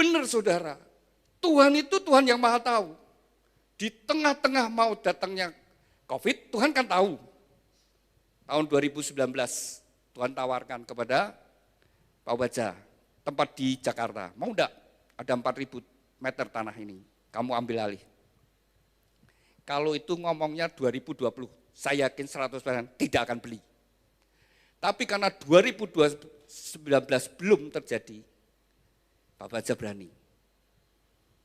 Benar saudara, Tuhan itu Tuhan yang maha tahu. Di tengah-tengah mau datangnya COVID, Tuhan kan tahu. Tahun 2019 Tuhan tawarkan kepada Pak Baja, tempat di Jakarta. Mau enggak? Ada 4.000 meter tanah ini, kamu ambil alih. Kalau itu ngomongnya 2020, saya yakin 100% tidak akan beli. Tapi karena 2019 belum terjadi, Pak Baja berani.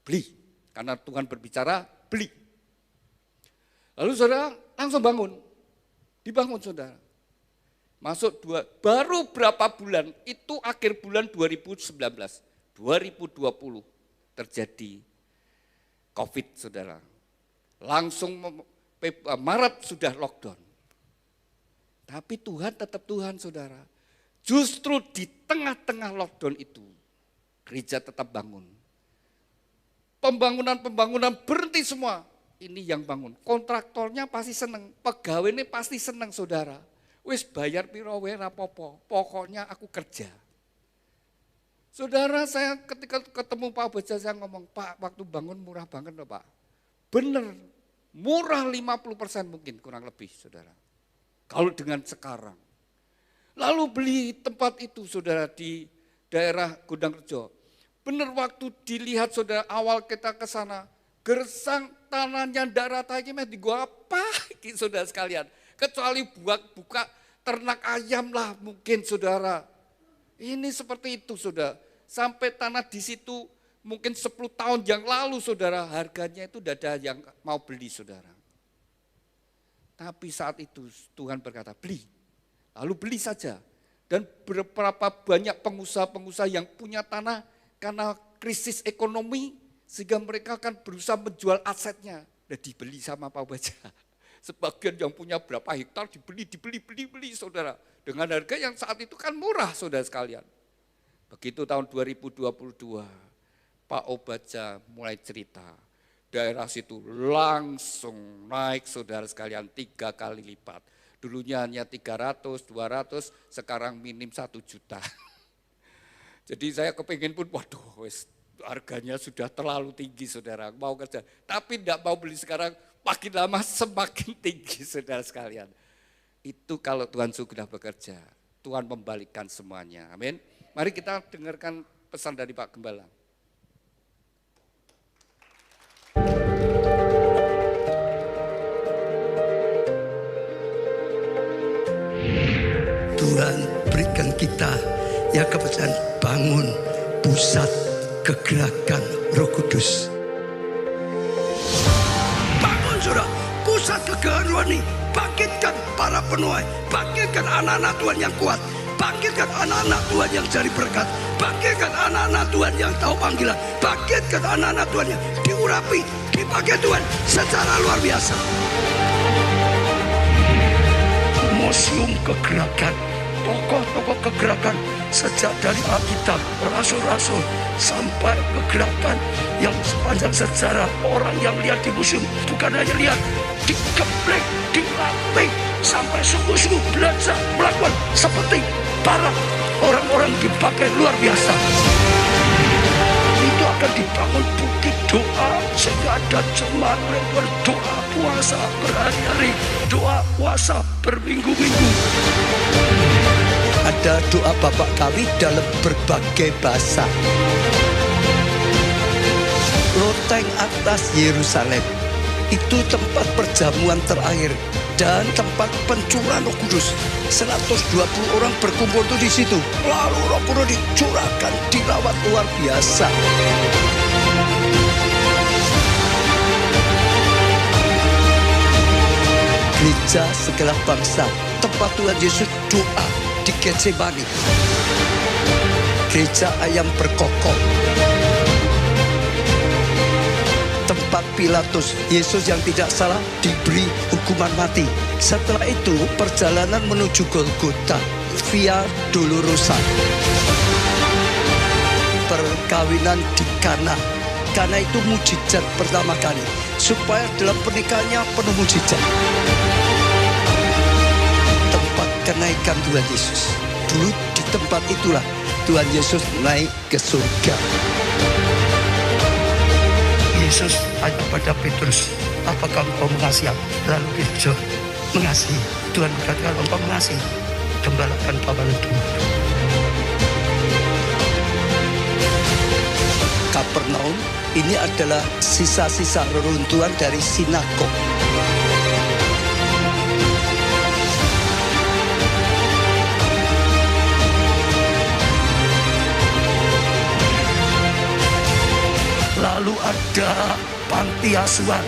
Beli, karena Tuhan berbicara, beli. Lalu saudara langsung bangun, dibangun saudara. Masuk baru berapa bulan, itu akhir bulan 2019, 2020 terjadi COVID saudara. Langsung Maret sudah lockdown. Tapi Tuhan tetap Tuhan saudara. Justru di tengah-tengah lockdown itu, gereja tetap bangun. Pembangunan berhenti semua. Ini yang bangun. Kontraktornya pasti seneng, pegawainya pasti seneng saudara. Wis bayar piro wae rapopo, pokoknya aku kerja. Saudara, saya ketika ketemu Pak Baja saya ngomong, Pak waktu bangun murah banget loh Pak. Bener, murah 50% mungkin kurang lebih saudara. Kalau dengan sekarang. Lalu beli tempat itu saudara di daerah Gondangrejo. Bener waktu dilihat saudara awal kita ke sana, gersang tanahnya ndak rata iki meh digo apa iki saudara sekalian. Kecuali buka ternak ayam lah mungkin saudara. Ini seperti itu saudara. Sampai tanah di situ mungkin 10 tahun yang lalu saudara, harganya itu tidak ada yang mau beli saudara. Tapi saat itu Tuhan berkata beli, lalu beli saja. Dan beberapa banyak pengusaha-pengusaha yang punya tanah karena krisis ekonomi sehingga mereka akan berusaha menjual asetnya. Dan dibeli sama Pak Baja. Sebagian yang punya berapa hektar dibeli saudara. Dengan harga yang saat itu kan murah saudara sekalian. Begitu tahun 2022. Pak Obaja mulai cerita, daerah situ langsung naik saudara sekalian 3 kali lipat. Dulunya hanya 300, 200, sekarang minim 1 juta. Jadi saya kepingin pun, waduh harganya sudah terlalu tinggi saudara, mau kerja. Tapi tidak mau beli sekarang, makin lama semakin tinggi saudara sekalian. Itu kalau Tuhan sudah bekerja, Tuhan membalikkan semuanya, amin. Mari kita dengarkan pesan dari Pak Gembala. Tuhan berikan kita ya kepercayaan bangun pusat kegerakan Roh Kudus. Bangun saudara, pusat kegerakan rohani. Bangkitkan para penuai, bangkitkan anak-anak Tuhan yang kuat, bangkitkan anak-anak Tuhan yang cari berkat, bangkitkan anak-anak Tuhan yang tahu panggilan, bangkitkan anak-anak Tuhan yang diurapi, dipakai Tuhan secara luar biasa. Museum kegerakan, tokoh-tokoh kegerakan sejak dari Alkitab, rasul-rasul sampai kegerakan yang sepanjang sejarah. Orang yang lihat di museum bukan hanya lihat, dikeplek, dilatih sampai sungguh-sungguh belajar melakukan seperti para orang-orang dipakai luar biasa. Itu akan dibangun bukit doa sehingga ada jemaat berdoa puasa berhari-hari, doa puasa berminggu-minggu. Ada doa Bapak kami dalam berbagai bahasa. Loteng atas Yerusalem itu tempat perjamuan terakhir dan tempat pencurahan Roh Kudus. 120 orang berkumpul tuh di situ. Lalu Roh Kudus dicurahkan, dilawat luar biasa. Gereja segala bangsa, tempat Tuhan Yesus doa di Getsemani. Gereja ayam berkokok. Tempat Pilatus, Yesus yang tidak salah diberi hukuman mati. Setelah itu perjalanan menuju Golgota, Via Dolorosa. Perkawinan di Kana. Kana itu mujizat pertama kali, supaya dalam pernikahannya penuh mujizat. Tempat kenaikan Tuhan Yesus. Dulu di tempat itulah Tuhan Yesus naik ke surga. Yesus tanya pada Petrus, apakah engkau mengasihi aku? Lalu Petrus mengasihi. Tuhan berkata, kalau engkau mengasihi, gembalakan kawanan Tuhan. Kapernaum ini adalah sisa-sisa reruntuhan dari sinagog. Lalu ada panti asuhan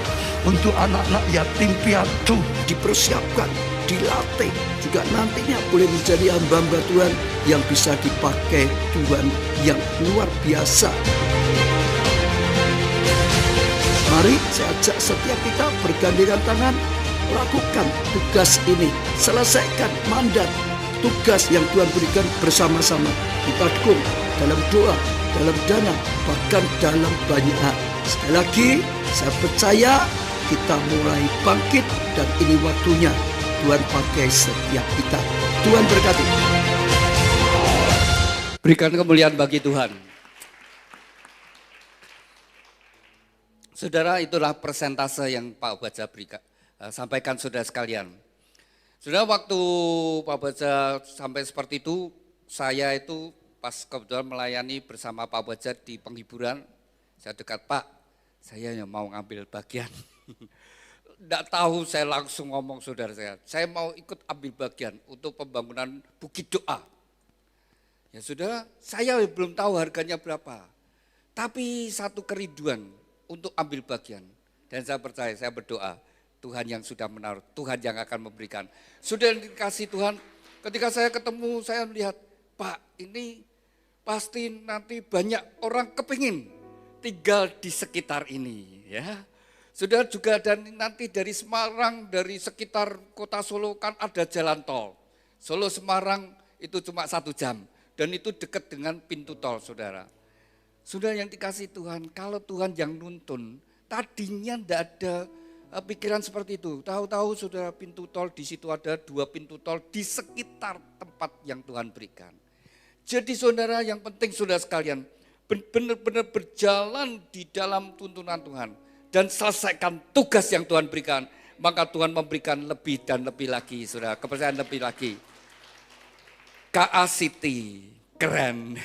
untuk anak-anak yatim piatu, dipersiapkan, dilatih, juga nantinya boleh menjadi hamba-hamba Tuhan yang bisa dipakai Tuhan yang luar biasa. Mari saya ajak setiap kita bergandengan tangan, lakukan tugas ini, selesaikan mandat, tugas yang Tuhan berikan bersama-sama. Kita dukung dalam doa, dalam dana, bahkan dalam banyak hal. Sekali lagi, saya percaya kita mulai bangkit dan ini waktunya Tuhan pakai setiap kita. Tuhan berkati. Berikan kemuliaan bagi Tuhan. Saudara, itulah persentase yang Pak Baja sampaikan saudara sekalian. Saudara, waktu Pak Baja sampai seperti itu, saya itu pas kebetulan melayani bersama Pak Baja di penghiburan, saya dekat, Pak, saya yang mau ngambil bagian. Tidak tahu, saya langsung ngomong saudara saya mau ikut ambil bagian untuk pembangunan Bukit Doa. Ya saudara, saya belum tahu harganya berapa, tapi satu kerinduan untuk ambil bagian. Dan saya percaya, saya berdoa, Tuhan yang sudah menaruh, Tuhan yang akan memberikan. Sudah dikasih Tuhan, ketika saya ketemu, saya melihat, Pak, ini pasti nanti banyak orang kepingin tinggal di sekitar ini. Ya, sudah juga, dan nanti dari Semarang, dari sekitar kota Solo kan ada jalan tol. Solo Semarang itu cuma 1 jam, dan itu dekat dengan pintu tol, saudara. Sudah yang dikasih Tuhan, kalau Tuhan yang nuntun, tadinya tidak ada pikiran seperti itu. Tahu-tahu saudara, pintu tol di situ ada 2 pintu tol di sekitar tempat yang Tuhan berikan. Jadi saudara, yang penting saudara sekalian, benar-benar berjalan di dalam tuntunan Tuhan dan selesaikan tugas yang Tuhan berikan, maka Tuhan memberikan lebih dan lebih lagi, saudara, kepercayaan lebih lagi. KA City, keren.